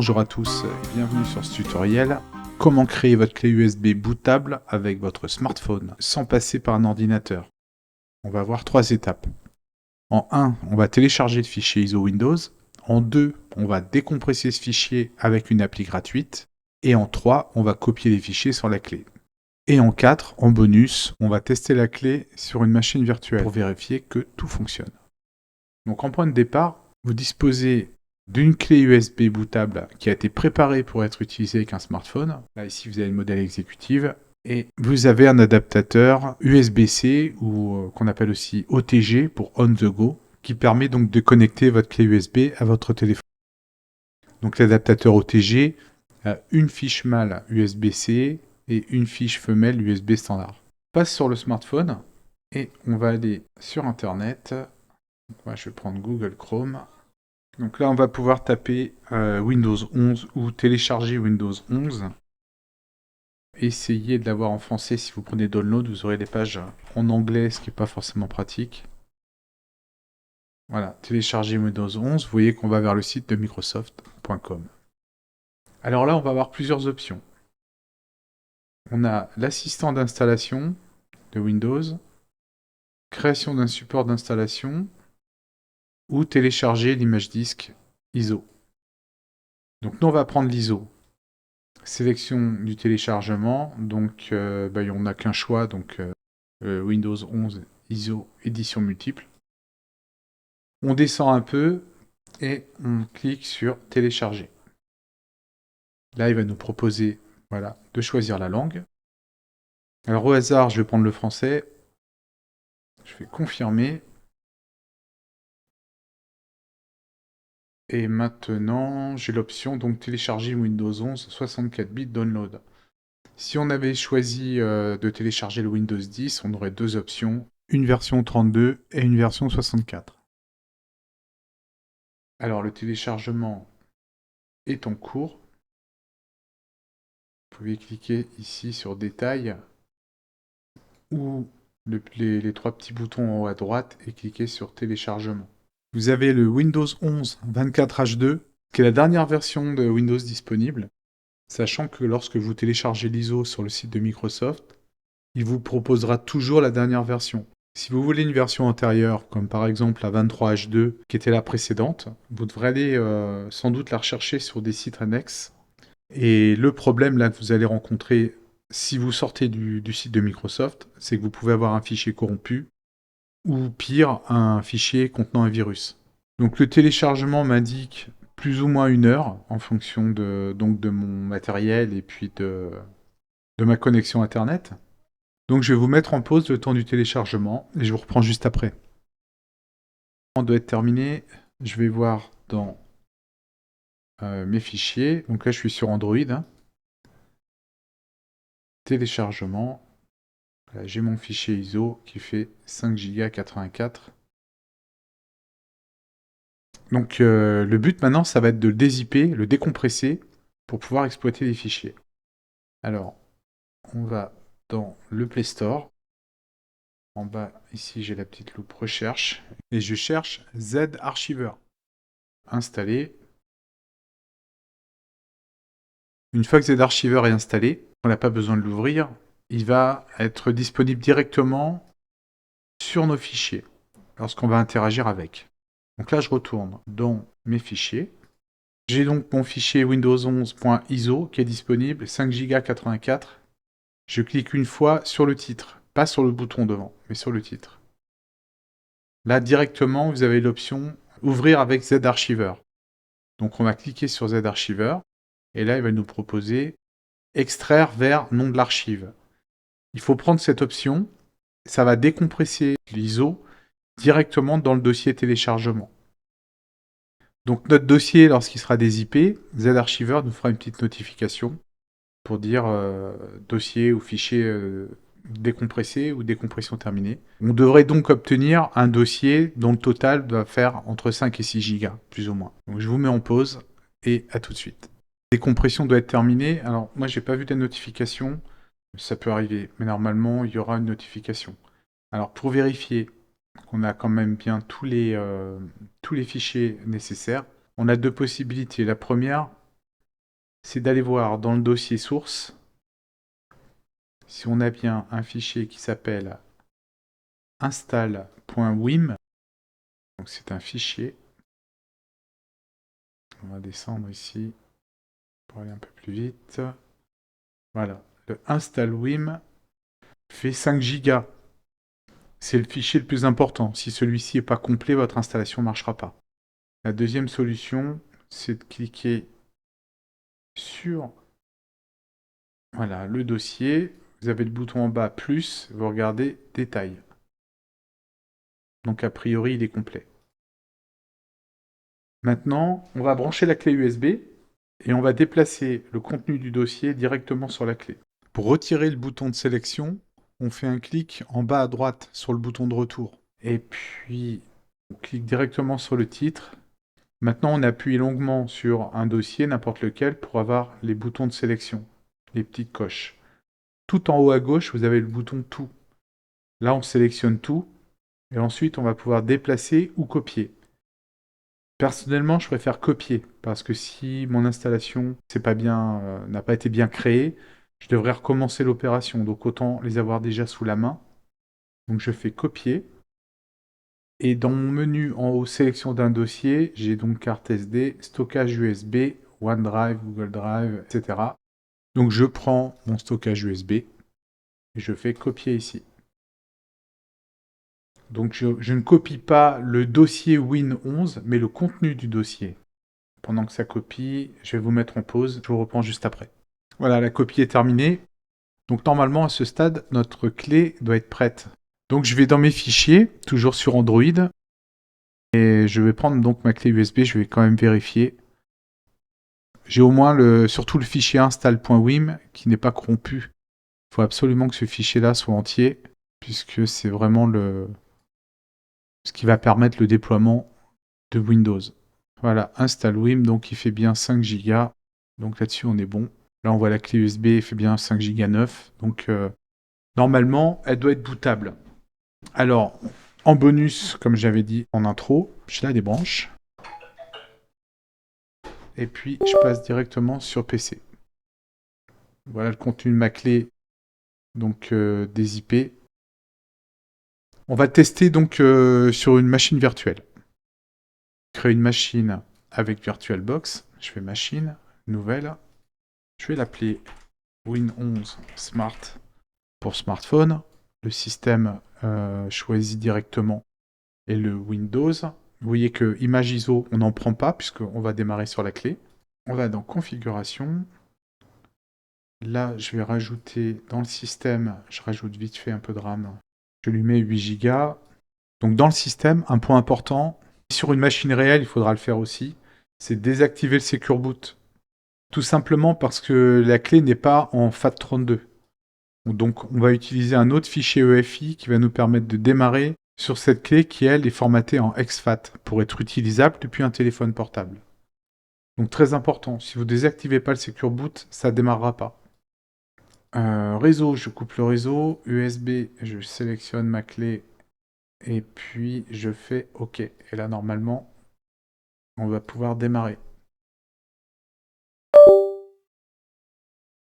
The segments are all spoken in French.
Bonjour à tous et bienvenue sur ce tutoriel. Comment créer votre clé USB bootable avec votre smartphone sans passer par un ordinateur. On va voir 3 étapes. En 1, on va télécharger le fichier ISO Windows. En 2, on va décompresser ce fichier avec une appli gratuite. Et en 3, on va copier les fichiers sur la clé. Et en 4, en bonus, on va tester la clé sur une machine virtuelle pour vérifier que tout fonctionne. Donc en point de départ, vous disposez d'une clé USB bootable qui a été préparée pour être utilisée avec un smartphone. Là, ici, vous avez le modèle exécutif. Et vous avez un adaptateur USB-C ou qu'on appelle aussi OTG pour On The Go, qui permet donc de connecter votre clé USB à votre téléphone. Donc l'adaptateur OTG a une fiche mâle USB-C et une fiche femelle USB standard. On passe sur le smartphone et on va aller sur Internet. Donc moi, je vais prendre Google Chrome. Donc là, on va pouvoir taper Windows 11 ou télécharger Windows 11. Essayez de l'avoir en français. Si vous prenez Download, vous aurez les pages en anglais, ce qui n'est pas forcément pratique. Voilà, télécharger Windows 11. Vous voyez qu'on va vers le site de Microsoft.com. Alors là, on va avoir plusieurs options. On a l'assistant d'installation de Windows, création d'un support d'installation ou télécharger l'image disque ISO. Donc nous, on va prendre l'ISO. Sélection du téléchargement, donc on n'a qu'un choix, donc Windows 11 ISO édition multiple. On descend un peu et on clique sur télécharger. Là, il va nous proposer de choisir la langue. Alors au hasard, je vais prendre le français. Je vais confirmer. Et maintenant, j'ai l'option donc télécharger Windows 11 64 bits download. Si on avait choisi de télécharger le Windows 10, on aurait deux options, une version 32 et une version 64. Alors le téléchargement est en cours. Vous pouvez cliquer ici sur détail ou les trois petits boutons en haut à droite et cliquer sur téléchargement. Vous avez le Windows 11 24H2 qui est la dernière version de Windows disponible, sachant que lorsque vous téléchargez l'ISO sur le site de Microsoft, il vous proposera toujours la dernière version. Si vous voulez une version antérieure, comme par exemple la 23H2 qui était la précédente, vous devrez aller sans doute la rechercher sur des sites annexes. Et le problème là que vous allez rencontrer si vous sortez du site de Microsoft, c'est que vous pouvez avoir un fichier corrompu ou pire, un fichier contenant un virus. Donc le téléchargement m'indique plus ou moins 1 heure en fonction de mon matériel et puis de ma connexion Internet. Donc je vais vous mettre en pause le temps du téléchargement et je vous reprends juste après. On doit être terminé. Je vais voir dans mes fichiers. Donc là je suis sur Android. Téléchargement. Voilà, j'ai mon fichier ISO qui fait 5 Go 84. Donc le but maintenant, ça va être de le dézipper, le décompresser pour pouvoir exploiter les fichiers. Alors, on va dans le Play Store. En bas, ici, j'ai la petite loupe recherche. Et je cherche Z-Archiver. Installer. Une fois que Z-Archiver est installé, on n'a pas besoin de l'ouvrir. Il va être disponible directement sur nos fichiers lorsqu'on va interagir avec. Donc là, je retourne dans mes fichiers. J'ai donc mon fichier Windows 11.iso qui est disponible, 5 Go 84. Je clique une fois sur le titre, pas sur le bouton devant, mais sur le titre. Là, directement, vous avez l'option Ouvrir avec Z-Archiver. Donc on va cliquer sur Z-Archiver, et là, il va nous proposer Extraire vers nom de l'archive. Il faut prendre cette option, ça va décompresser l'ISO directement dans le dossier téléchargement. Donc notre dossier, lorsqu'il sera dézippé, Z-Archiver nous fera une petite notification pour dire dossier ou fichier décompressé ou décompression terminée. On devrait donc obtenir un dossier dont le total doit faire entre 5 et 6 gigas, plus ou moins. Donc je vous mets en pause et à tout de suite. La décompression doit être terminée. Alors moi j'ai pas vu de notification, ça peut arriver, mais normalement il y aura une notification. Alors pour vérifier qu'on a quand même bien tous les fichiers nécessaires, on a deux possibilités. La première, c'est d'aller voir dans le dossier source si on a bien un fichier qui s'appelle install.wim. Donc c'est un fichier. On va descendre ici pour aller un peu plus vite. Voilà, le install.wim fait 5 Go. C'est le fichier le plus important. Si celui-ci n'est pas complet, votre installation ne marchera pas. La deuxième solution, c'est de cliquer sur voilà, le dossier. Vous avez le bouton en bas plus, vous regardez détail. Donc a priori, il est complet. Maintenant, on va brancher la clé USB et on va déplacer le contenu du dossier directement sur la clé. Pour retirer le bouton de sélection, on fait un clic en bas à droite sur le bouton de retour. Et puis, on clique directement sur le titre. Maintenant, on appuie longuement sur un dossier, n'importe lequel, pour avoir les boutons de sélection, les petites coches. Tout en haut à gauche, vous avez le bouton Tout. Là, on sélectionne tout. Et ensuite, on va pouvoir déplacer ou copier. Personnellement, je préfère copier, parce que si mon installation n'a pas été bien créée, je devrais recommencer l'opération. Donc autant les avoir déjà sous la main. Donc je fais copier. Et dans mon menu en haut, sélection d'un dossier, j'ai donc carte SD, stockage USB, OneDrive, Google Drive, etc. Donc je prends mon stockage USB et je fais copier ici. Donc je ne copie pas le dossier Win11, mais le contenu du dossier. Pendant que ça copie, je vais vous mettre en pause, je vous reprends juste après. Voilà, la copie est terminée. Donc normalement à ce stade, notre clé doit être prête. Donc je vais dans mes fichiers, toujours sur Android, et je vais prendre donc ma clé USB, je vais quand même vérifier. J'ai au moins surtout le fichier install.wim qui n'est pas corrompu. Il faut absolument que ce fichier-là soit entier, puisque c'est vraiment ce qui va permettre le déploiement de Windows. Voilà, install.wim, donc il fait bien 5 Go. Donc là-dessus, on est bon. Là, on voit la clé USB, elle fait bien 5 Go 9. Donc normalement, elle doit être bootable. Alors, en bonus, comme j'avais dit en intro, je la débranche. Et puis, je passe directement sur PC. Voilà le contenu de ma clé, donc des IP. On va tester donc sur une machine virtuelle. Créer une machine avec VirtualBox. Je fais machine, nouvelle. Je vais l'appeler Win11 Smart pour smartphone. Le système choisi directement est le Windows. Vous voyez que image ISO, on n'en prend pas puisqu'on va démarrer sur la clé. On va dans configuration. Là, je vais rajouter dans le système, je rajoute vite fait un peu de RAM. Je lui mets 8 Go. Donc dans le système, un point important, sur une machine réelle, il faudra le faire aussi, c'est désactiver le Secure Boot. Tout simplement parce que la clé n'est pas en FAT32. Donc on va utiliser un autre fichier EFI qui va nous permettre de démarrer sur cette clé qui, elle, est formatée en exFAT pour être utilisable depuis un téléphone portable. Donc très important, si vous désactivez pas le Secure Boot, ça ne démarrera pas. Réseau, je coupe le réseau. USB, je sélectionne ma clé et puis je fais OK. Et là, normalement, on va pouvoir démarrer.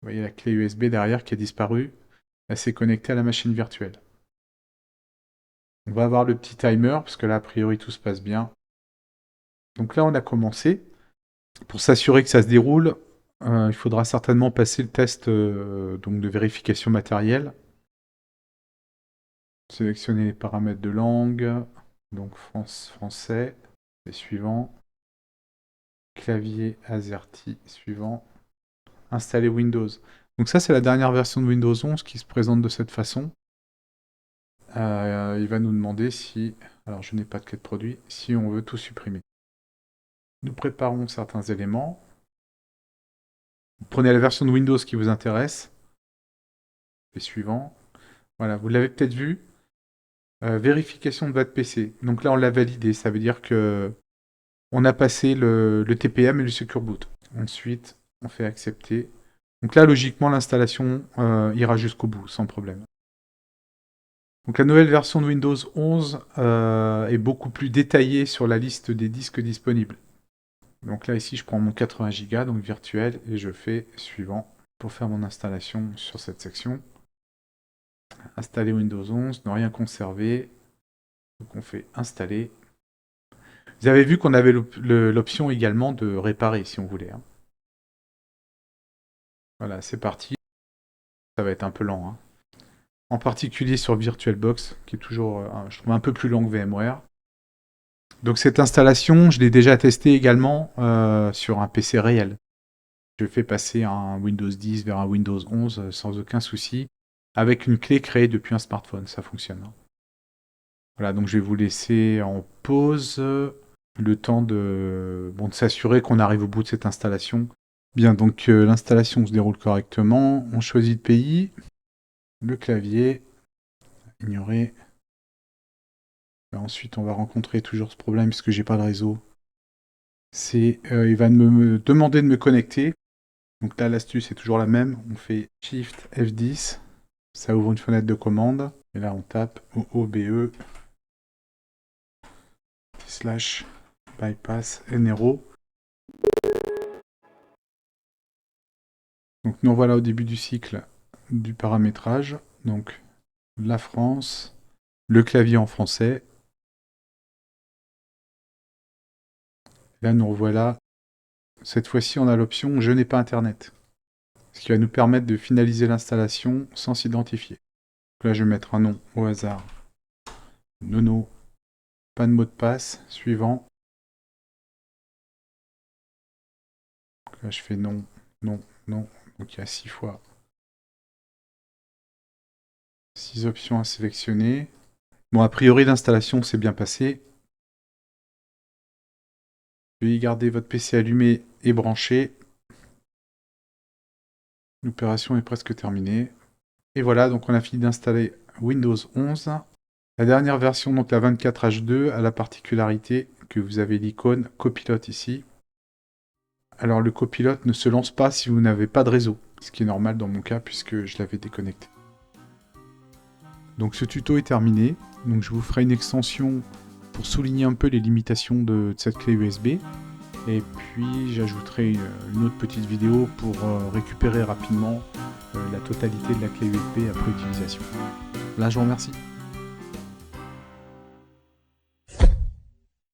Vous voyez la clé USB derrière qui a disparu. Elle s'est connectée à la machine virtuelle. On va avoir le petit timer, parce que là, a priori, tout se passe bien. Donc là, on a commencé. Pour s'assurer que ça se déroule, il faudra certainement passer le test donc de vérification matérielle. Sélectionner les paramètres de langue. Donc français. Et suivant. Clavier AZERTY, suivant. Installer Windows. Donc ça, c'est la dernière version de Windows 11 qui se présente de cette façon. Il va nous demander si, alors je n'ai pas de clé de produit, si on veut tout supprimer. Nous préparons certains éléments. Vous prenez la version de Windows qui vous intéresse. Et suivant. Voilà, vous l'avez peut-être vu. Vérification de votre PC. Donc là, on l'a validé. Ça veut dire que on a passé le TPM et le Secure Boot. Ensuite, on fait accepter. Donc là, logiquement, l'installation ira jusqu'au bout, sans problème. Donc la nouvelle version de Windows 11 est beaucoup plus détaillée sur la liste des disques disponibles. Donc là, ici, je prends mon 80 Go, donc virtuel, et je fais suivant pour faire mon installation sur cette section. Installer Windows 11, ne rien conserver. Donc on fait installer. Vous avez vu qu'on avait l'option également de réparer si on voulait. Hein. Voilà, c'est parti. Ça va être un peu lent. Hein. En particulier sur VirtualBox, qui est toujours, je trouve, un peu plus long que VMware. Donc cette installation, je l'ai déjà testée également sur un PC réel. Je fais passer un Windows 10 vers un Windows 11 sans aucun souci, avec une clé créée depuis un smartphone, ça fonctionne. Hein. Voilà, donc je vais vous laisser en pause le temps de s'assurer qu'on arrive au bout de cette installation. Bien, donc l'installation se déroule correctement. On choisit le pays, le clavier, ignorer. Ensuite, on va rencontrer toujours ce problème puisque j'ai pas de réseau. Il va me demander de me connecter. Donc là, l'astuce est toujours la même. On fait Shift F10. Ça ouvre une fenêtre de commande. Et là, on tape OOBE / bypass NRO. Donc nous voilà au début du cycle du paramétrage. Donc la France, le clavier en français. Là nous revoilà. Cette fois-ci on a l'option je n'ai pas internet. Ce qui va nous permettre de finaliser l'installation sans s'identifier. Là je vais mettre un nom au hasard. Nono. Pas de mot de passe. Suivant. Là je fais non, non, non. Donc il y a 6 fois. 6 options à sélectionner. Bon, a priori, l'installation s'est bien passée. Veuillez garder votre PC allumé et branché. L'opération est presque terminée. Et voilà, donc on a fini d'installer Windows 11. La dernière version, donc la 24H2, a la particularité que vous avez l'icône copilote ici. Alors le copilote ne se lance pas si vous n'avez pas de réseau, ce qui est normal dans mon cas puisque je l'avais déconnecté. Donc ce tuto est terminé. Donc je vous ferai une extension pour souligner un peu les limitations de cette clé USB. Et puis j'ajouterai une autre petite vidéo pour récupérer rapidement la totalité de la clé USB après utilisation. Là je vous remercie.